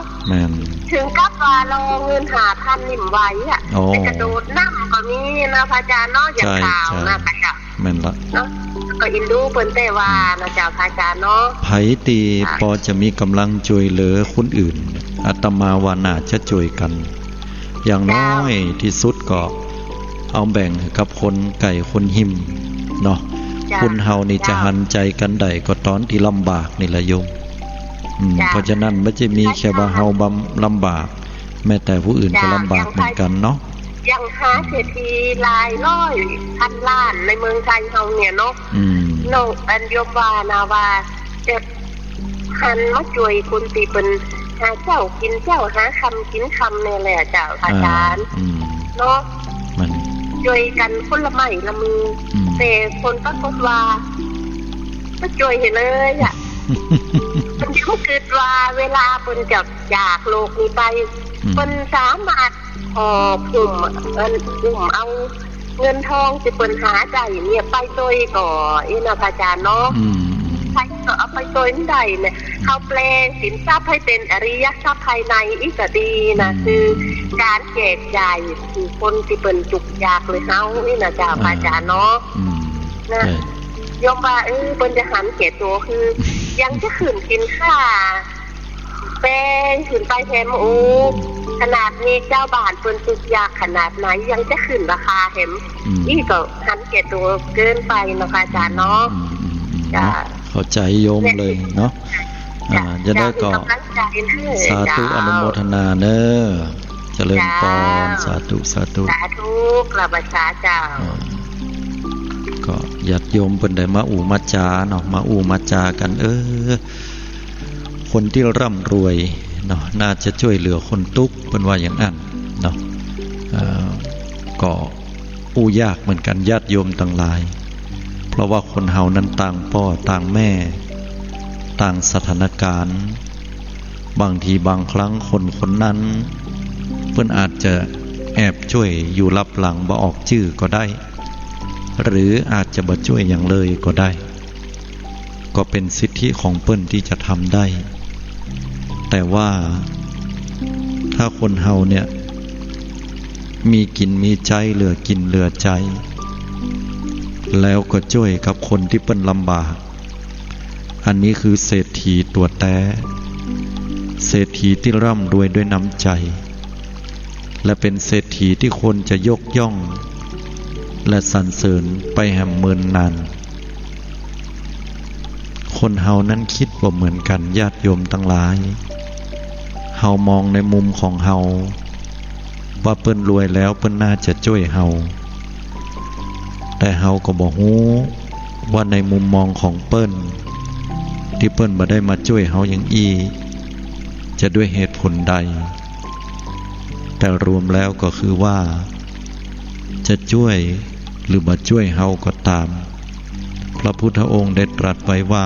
ถึงกับว่าเราเงิน5,000นิ่มไว้อะแต่กระโดดน้ำก็มีนะพระอาจารย์เนาะอย่างข่าวนะพระอาจารย์แม่นละเนาะก็อินดูเปิ้นแต่ว่านะเจ้าพระอาจารย์เนาะไผตีพอจะมีกำลังช่วยเหลือคนอื่นอาตมาว่าน่าจะช่วยกันอย่างน้อยที่สุดก็เอาแบ่งกับคนไก่คนหิมเนาะคนเฮานี่จะหันใจกันได้ก็ตอนที่ลำบากนี่แหละโยมเพราะฉะนั้นไม่จะมีแค่ว่าเฮาลำบากแม้แต่ผู้อื่นก็ลำบากเหมือนกันเนาะยังหาเศรษฐีรายร้อยพันล้านในเมืองไทยเฮาเนี่ยเนาะโลกอันโยมว่านะว่าจะหันมาช่วยคนที่เป็นหาเจ้ากินเจ้าหาคำกินคำเนี่ยแหละเจ้าอาจารย์เนาะมันช่วยกันคนละไม้ละมือแต่คนปรากฏว่าก็ช่วยเลยอ่ะมันก็เกิดว่าเวลาคนจะจากโลกนี้ไปคนสามารถผมเอาเงินทองที่เป็นหาใจเนี่ยไปโดยก่อนะพระอาจารย์เนาะใครก็เอาไปโดยนั่นใดเนี่ยเขาแปลงสินทรัพย์ให้เป็นอริยทรัพย์ภายในอีกก็ดีนะคือการแจกจ่ายคือคนที่เป็นจุกยากเลยเขานี่นะจ้าพระอาจารย์เนาะนะยอมว่าเป็นจะหันเกตตัวคือยังจะขืนกินค่าแป้งขืนไปแถมขนาดนี้เจ้าบ้านเป็นจุกยากขนาดไหนยังจะขึ้นราคาเห็นนี่ก็หันเกตตัวเกินไปนะคะอาจารย์เนาะเข้าใจโยมเลยเนาะจะได้ก็สาธุอนุโมทนาเนอะเจริญพรสาธุสาธุสาธุกราบสาเจ้าก็ญาติโยมเพิ่นได้มามาจาเนาะมามาจากันคนที่ร่ำรวยเนาะน่าจะช่วยเหลือคนทุกข์เพิ่นว่าอย่างนั้นเนาะก็ยากเหมือนกันญาติโยมทั้งหลายเพราะว่าคนเฮานั้นต่างพ่อต่างแม่ต่างสถานการณ์บางทีบางครั้งคนนั้นเพิ่นอาจจะแอบช่วยอยู่ลับหลังบ่ออกชื่อก็ได้หรืออาจจะบ่ช่วยอย่างเลยก็ได้ก็เป็นสิทธิของเพิ่นที่จะทำได้แต่ว่าถ้าคนเฮาเนี่ยมีกินมีใจเหลือกินเหลือใจแล้วก็ช่วยกับคนที่เปิ้นลำบากอันนี้คือเศรษฐีตัวแท้เศรษฐีที่ร่ำรวยด้วยน้ำใจและเป็นเศรษฐีที่คนจะยกย่องและสรรเสริญไปแห่งเมินนานคนเฮานั้นคิดว่าเหมือนกันญาติโยมทั้งหลายเฮามองในมุมของเฮาว่าเปิ้นรวยแล้วเปิ้นน่าจะช่วยเฮาแต่เฮาก็บ่ฮู้ว่าในมุมมองของเปิ้นที่เปิ้นบ่ได้มาช่วยเฮาอย่างจะด้วยเหตุผลใดแต่รวมแล้วก็คือว่าจะช่วยหรือบ่ช่วยเฮาก็ตามพระพุทธองค์ได้ตรัสไว้ว่า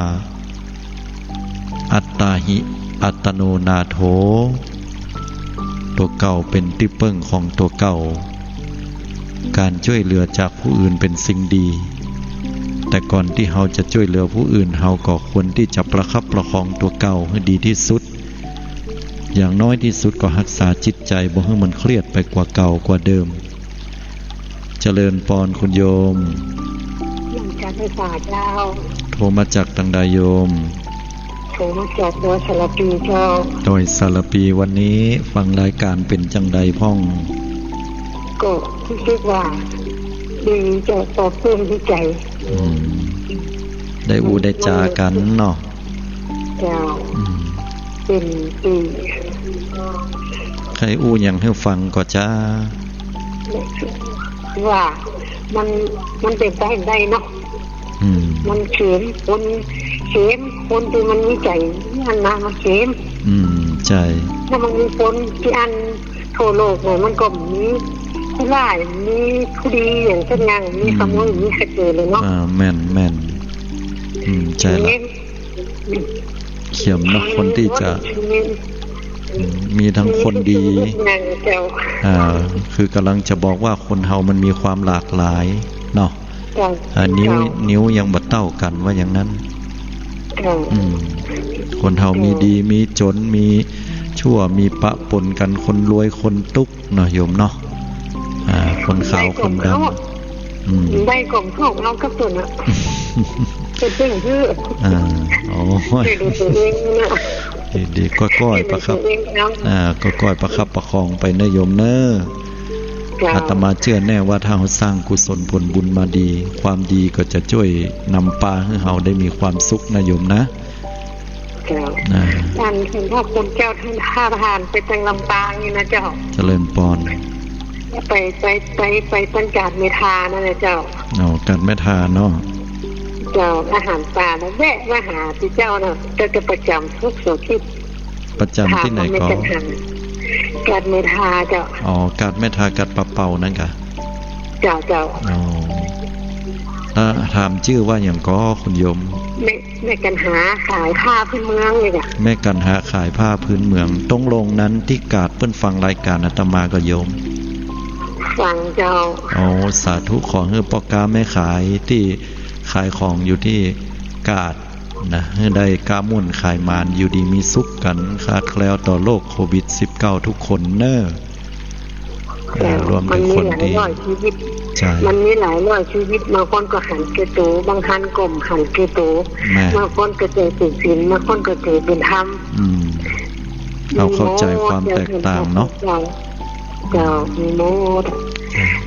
อัตตาหิอัตโนนาโถตัวเก่าเป็นที่พึ่งของตัวเก่าการช่วยเหลือจากผู้อื่นเป็นสิ่งดี แต่ก่อนที่เราจะช่วยเหลือผู้อื่นเราก็ควรที่จะประคับประคองตัวเก่าให้ดีที่สุดอย่างน้อยที่สุดก็รักษาจิตใจบ่ให้มันเครียดไปกว่าเก่ากว่าเดิมเจริญพรคุณโยมยังจะไม่ฝ่าเจ้าโทรมาจากตังใดโยมโทรมาจากโดยสารปีเจ้าโดยสารปีวันนี้ฟังรายการเป็นจังใดพ่องก็คิดว่าดีจะตอบเพิ่มที่ใจได้อูได้จากันเนาะเจ้าเป็นปีใครอู้ยังให้ฟังก็จ้าว่ามันเป็นไปได้เนาะมันเขียนคนที่มันมีใจอันนะมันเขียนใจถ้ามันมีคนที่อันโทรโลกเนี่ยมันก็มีผู้ร้ายมีผู้ดีอย่างเช่นยังมีขโมยมีขโจรเลยเนาะแม่นใจละเขียมเนาะคนที่จะมีทั้งคนดีคือกำลังจะบอกว่าคนเฮามันมีความหลากหลายเนาะนิ้วยังบ่เท่ากันว่าอย่างนั้นคนเฮามีดีมีจนมีชั่วมีปะปนกันคนรวยคนตุกเนาะโยมเนาะคนขาวคนดำได้กล่องพวกเราก็ตัวน่ะเป็นเรื่องชื่อโอ้ยดีๆก้อยๆประคับก้อยๆประคับประคองไปนะโยมเนอะอาตมาเชื่อแน่ว่าถ้าเราสร้างกุศลผลบุญมาดีความดีก็จะช่วยนำพาให้เราได้มีความสุขนะโยมนะท่านถึงพ่อคุณเจ้าท่านท่าทานไปจังลำปางนี่นะเจ้าเจริญพรไปตั้งการเมทานั่นแหละเจ้าการเมทาเนาะเจ้าอาหารป่าแล้วแวะมาหาที่เจ้าน่ะจะประจำทุกสุขิประจำที่ไหนก็การเมทาเจ้าการเมทากัดปะเป่านั่นกะเจ้าถามชื่อว่าอย่างก็คุณโยมแม่กันหาขายผ้าพื้นเมืองเลยจ้ะแม่กันหาขายผ้าพื้นเมืองตรงลงนั้นที่กาดเพิ่นฟังรายการอาตมาก็โยมฟังเจ้าสาธุขอให้พ่อกาแม่ขายที่ขายของอยู่ที่กาดนะให้ได้กามุ่นขายมานอยู่ดีมีสุขกันคาดแคล้วต่อโรคโควิด-19 ทุกคนเนอะรวมถึงคนที่มันมีหลายร้อยชีวิตบางคนก็หันเกตูบางท่านกลมหันเกตูบางคนก็เจอเป็นศีลบางคนก็เจอเป็นธรรมเราเข้าใจความแตกต่างเนาะเจ้ามีโมด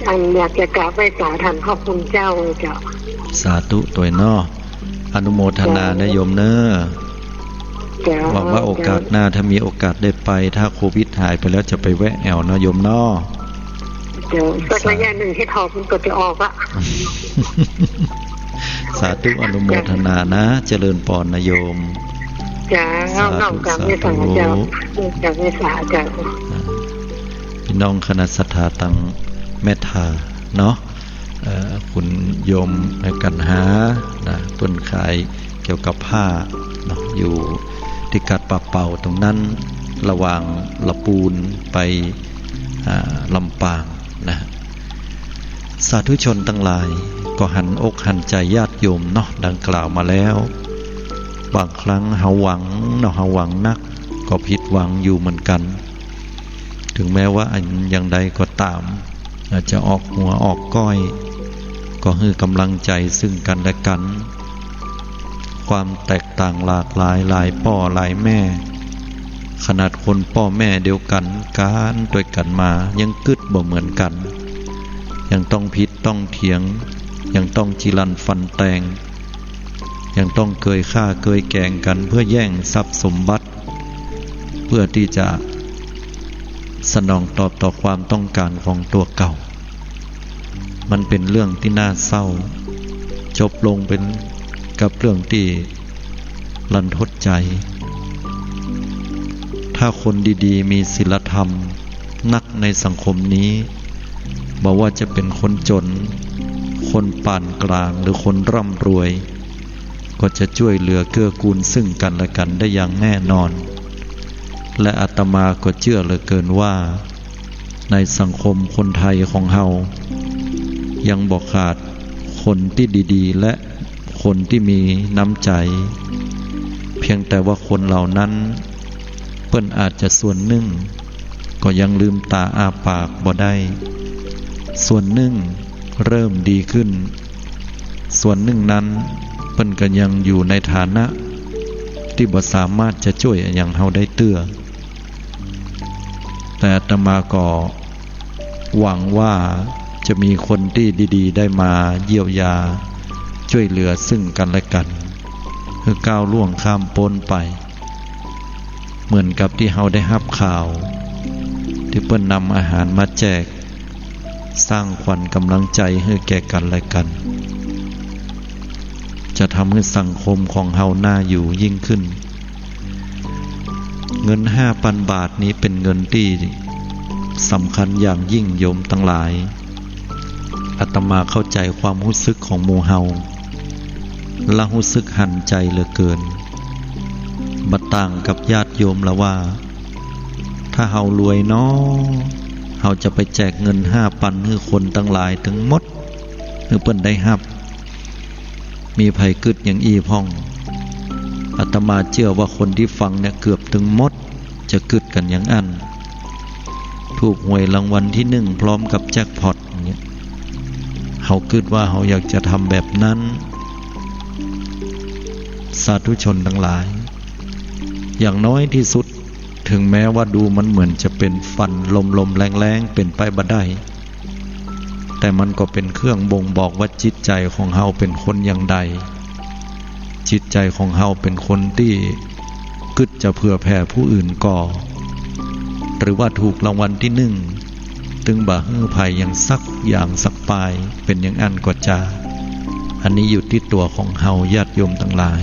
อันอยากจะกราบไหว้สาธุขอบคุณเจ้าเจ้าสาธุตัวเนาะอนุโมทนานะโยมเนอะหวังว่าโอกาสหน้าถ้ามีโอกาสได้ไปถ้าโควิดหายไปแล้วจะไปแวะแอวนะโยมเนาะเดี๋ยวสักระยะหนึ่งให้ทองมันก็จะออกอะสาธุอนุโมทนานะเจริญพรนะโยมจ้าน้องกับไม่สาเจ้าจากไม่สาเจ้าพี่น้องคณะศรัทธาตังเมตตาเนาะคุณโยมกันหานะเปิ้นขายเกี่ยวกับผ้าเนาะอยู่ที่กัดปะเป่าตรงนั้นระหว่างละปูนไปลำปางนะสาธุชนทั้งหลายก็หันอกหันใจญาติโยมเนาะดังกล่าวมาแล้วบางครั้งเฮาหวังเนาะเฮาหวังนักก็ผิดหวังอยู่เหมือนกันถึงแม้ว่าอันอย่างใดก็ตามอาจจะออกหัวออกก้อยก็ให้กำลังใจซึ่งกันและกันความแตกต่างหลากหลายหลายพ่อหลายแม่ขนาดคนพ่อแม่เดียวกันการด้วยกันมายังกึดบ่เหมือนกันยังต้องผิดต้องเถียงยังต้องจิรันฟันแตงยังต้องเกยฆ่าเกยแกงกันเพื่อแย่งทรัพย์สมบัติเพื่อที่จะสนองตอบต่อความต้องการของตัวเก่ามันเป็นเรื่องที่น่าเศร้าจบลงเป็นกับเรื่องที่รันทดใจถ้าคนดีๆมีศีลธรรมนักในสังคมนี้บอกว่าจะเป็นคนจนคนปานกลางหรือคนร่ำรวยก็จะช่วยเหลือเกื้อกูลซึ่งกันและกันได้อย่างแน่นอนและอาตมาก็เชื่อเหลือเกินว่าในสังคมคนไทยของเฮายังบ่ขาดคนที่ดีๆและ คนที่มีน้ำใจเพียงแต่ว่าคนเหล่านั้นเปิ้นอาจจะส่วนหนึ่งก็ยังลืมตาอ้าปากบ่ได้ส่วนหนึ่งเริ่มดีขึ้นส่วนหนึ่งนั้นเปิ้นก็ยังอยู่ในฐานะที่บ่สามารถจะช่วยอย่างเฮาได้เตื้อแต่อาตมาก็หวังว่าจะมีคนที่ดีๆได้มาเยียวยาช่วยเหลือซึ่งกันและกันเพื่อก้าวล่วงข้ามพ้นไปเหมือนกับที่เฮาได้รับข่าวที่เปิ้นนำอาหารมาแจกสร้างขวัญกำลังใจให้แก่กันและกันจะทำให้สังคมของเฮาน่าอยู่ยิ่งขึ้นเงิน 5,000 บาทนี้เป็นเงินที่สำคัญอย่างยิ่งโยมทั้งหลายอาตมาเข้าใจความรู้สึกของหมู่เฮาและรู้สึกหันใจเหลือเกินบัดต่างกับญาติโยมละว่าถ้าเฮารวยน้อเฮาจะไปแจกเงิน 5,000 ให้คนทั้งหลายถึงหมดให้เพิ่นได้รับมีไผกึดอย่างอีพ่องอาตมาเชื่อว่าคนที่ฟังเนี่ยเกือบถึงหมดจะกึดกันอย่างอันถูกหวยรางวัลที่1พร้อมกับแจ็คพอตเนี่ยเฮากึดว่าเฮาอยากจะทำแบบนั้นสาธุชนทั้งหลายอย่างน้อยที่สุดถึงแม้ว่าดูมันเหมือนจะเป็นฟันลมๆแรงๆเป็นไปบ่ได้แต่มันก็เป็นเครื่องบ่งบอกว่าจิตใจของเฮาเป็นคนอย่างใดจิตใจของเฮาเป็นคนที่กึดจะเผื่อแผ่ผู้อื่นก่อหรือว่าถูกรางวัลที่1ถึงบ่ฮื้อภัยอย่างสักอย่างสักปลายเป็นอย่างอันก็จะอันนี้อยู่ที่ตัวของเฮาญาติโยมทั้งหลาย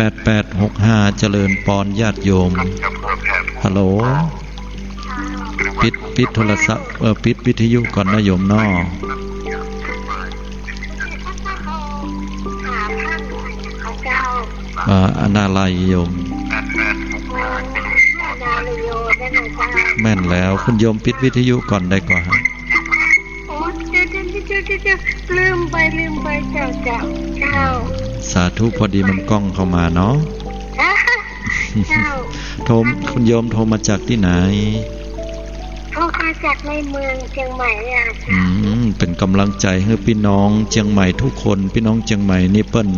8865เจริญปอนญาติโยมฮัลโหลปิดโทรศัพท์ปิดวิทยุก่อนนะโยมน้ออนาลัยโยมแม่นแล้วคุณโยมปิดวิทยุก่อนได้ก่อนลืมไปเจ้าสาธุพอดีมันกล้องเข้ามาเนาะโทรคุณโยมโทรมาจากที่ไหนโทรมาจากในเมืองเชียงใหม่เนี่ยเป็นกำลังใจให้พี่น้องเชียงใหม่ทุกคนพี่น้องเชียงใหม่นี่เปิ้น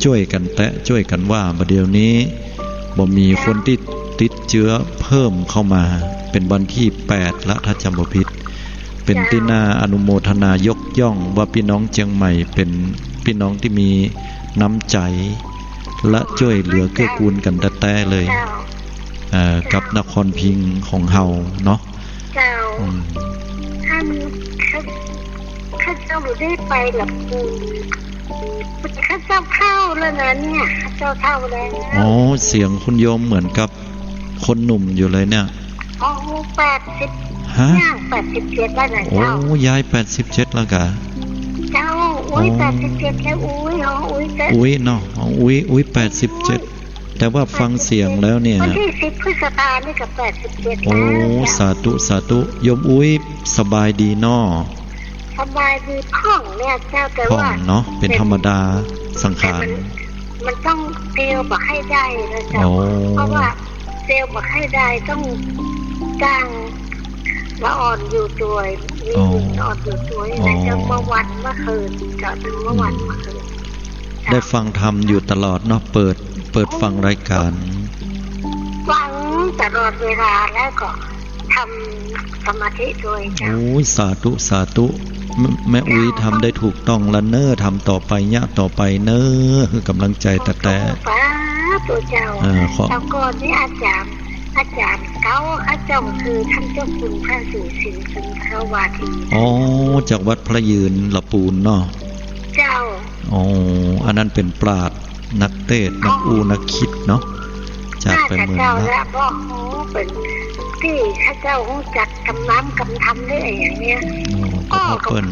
ช่วยกันแตะช่วยกันว่าบัดเดี๋ยวนี้บ่มีคนที่ติดเชื้อเพิ่มเข้ามาเป็นวันที่8ละถ้าจำบ่ผิดเป็นที่น่าอนุโมทนายกย่องว่าพี่น้องเชียงใหม่เป็นพี่น้องที่มีน้ำใจและช่วยเหลือเกื้อกูลกันแท้ๆเลยกับนครพิงค์ของเฮาเนาะเจ้าข้าเจ้าได้ไปกับข้าเจ้าเข้าแล้วนะเนี่ยข้าเจ้าเข้าแล้วอ๋อเสียงคุณโยมเหมือนกับคนหนุ่มอยู่เลยเนี่ยอ๋อ80ฮะ87แล้วนะเจ้าโอ้ยาย87แล้วกะเจ้าอุ้ย87แล้วอุ้ยเนาะอุ้ย87แต่ว่าฟังเสียงแล้วเนี่ยวันที่10พฤษภาคมนี่ก็87โอ้สาธุโยมอุ้ยสบายดีเนาะสบายดีพ่องเนี่ยเจ้าแต่ว่าเนาะเป็นธรรมดาสังขารมันต้องเซลล์บักให้ได้นะเจ้าเพราะว่าเซลล์บักให้ได้ต้องจ้างละอ่อนอยู่ด้วยมีอ่อนอยู่ด้วยนะเจ้าเมื่อวันเมื่อคืนเจ้าเมื่อวันเมื่อคืนได้ฟังธรรมอยู่ตลอดเนาะเปิดฟังรายการฟังตลอดเวลาแล้วก็ทำสมาธิด้วยเจ้าโอ้ยสาธุแม่อุ้ยทำได้ถูกต้องละเน้อทำต่อไปยะต่อไปเน้อคือกำลังใจแต่ตัวเจ้าแล้วก็นี่อาจารย์เขาอาจารย์คือท่านเจ้าคุณพระศรีสิงห์สุนทรวาทีอ๋อจากวัดพระยืนละปูนเนาะเจ้าอ๋ออันนั้นเป็นปราชญ์นักเทศนักนักคิดเนาะจากไปเมืองเจ้าแล้วก็เป็นที่ข้าเจ้ารู้จักกำน้ำกำทำได้อย่างเนี้ยก็เปิ้น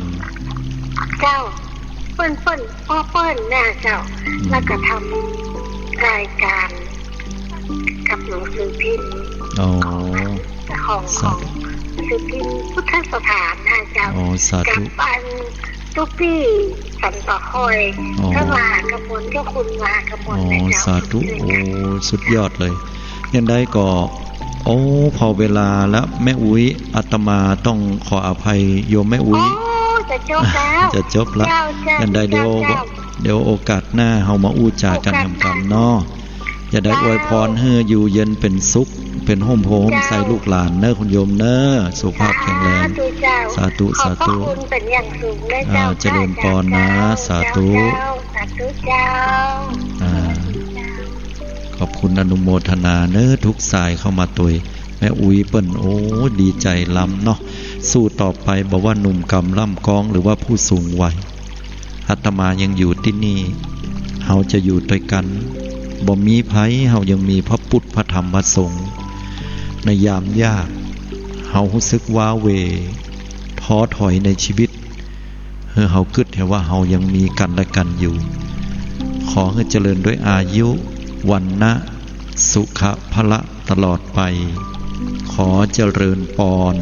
เจ้าเปิ้นพ่อเปิ้นน่ะเจ้าแล้วก็ทำรายการกับหนังสือพิมพ์ของหนังสือพิมพ์พุทธสถานนะเจ้ากับ ทุกที่สันต่อคอยถ้ามากระมวลก็คุณมากระมวลนะเจ้าสาธุโอ้สุดยอดเลยยังได้ก็โอ้พอเวลาแล้วแม่อุ้ยอาตมาต้องขออภัยโยมแม่อุ้ยจะจบแล้วจะจบละยังได้เดี๋ยวโอกาสหน้าเฮามาอู้จากันทำกันเนาะอย่าได้อวยพรให้อยู่เย็นเป็นสุขเป็นห่มโพห่มใส่ลูกหลานเนอะคุณโยมเนอะสุขภาพแข็งแรงสาธุสาธุขอบคุณเป็นอย่างสูงเลยเจ้าเจริญพรนะสาธุสาธุเจ้าขอบคุณอนุโมทนาเนอะทุกสายเข้ามาตุยแม่อุ้ยเปิ้นโอ้ดีใจล้ำเนาะสู้ต่อไปบอกว่าหนุ่มกำล่ำกองหรือว่าผู้สูงวัยอาตมายังอยู่ที่นี่เฮาจะอยู่ด้วยกันบ่มีไผเฮายังมีพระพุทธพระธรรมพระสงฆ์ในยามยากเฮารู้สึกว้าเหวท้อถอยในชีวิตเฮาคิดให้ว่าเฮายังมีกันและกันอยู่ขอให้เจริญด้วยอายุวันนะสุขะพละตลอดไปขอเจริญพร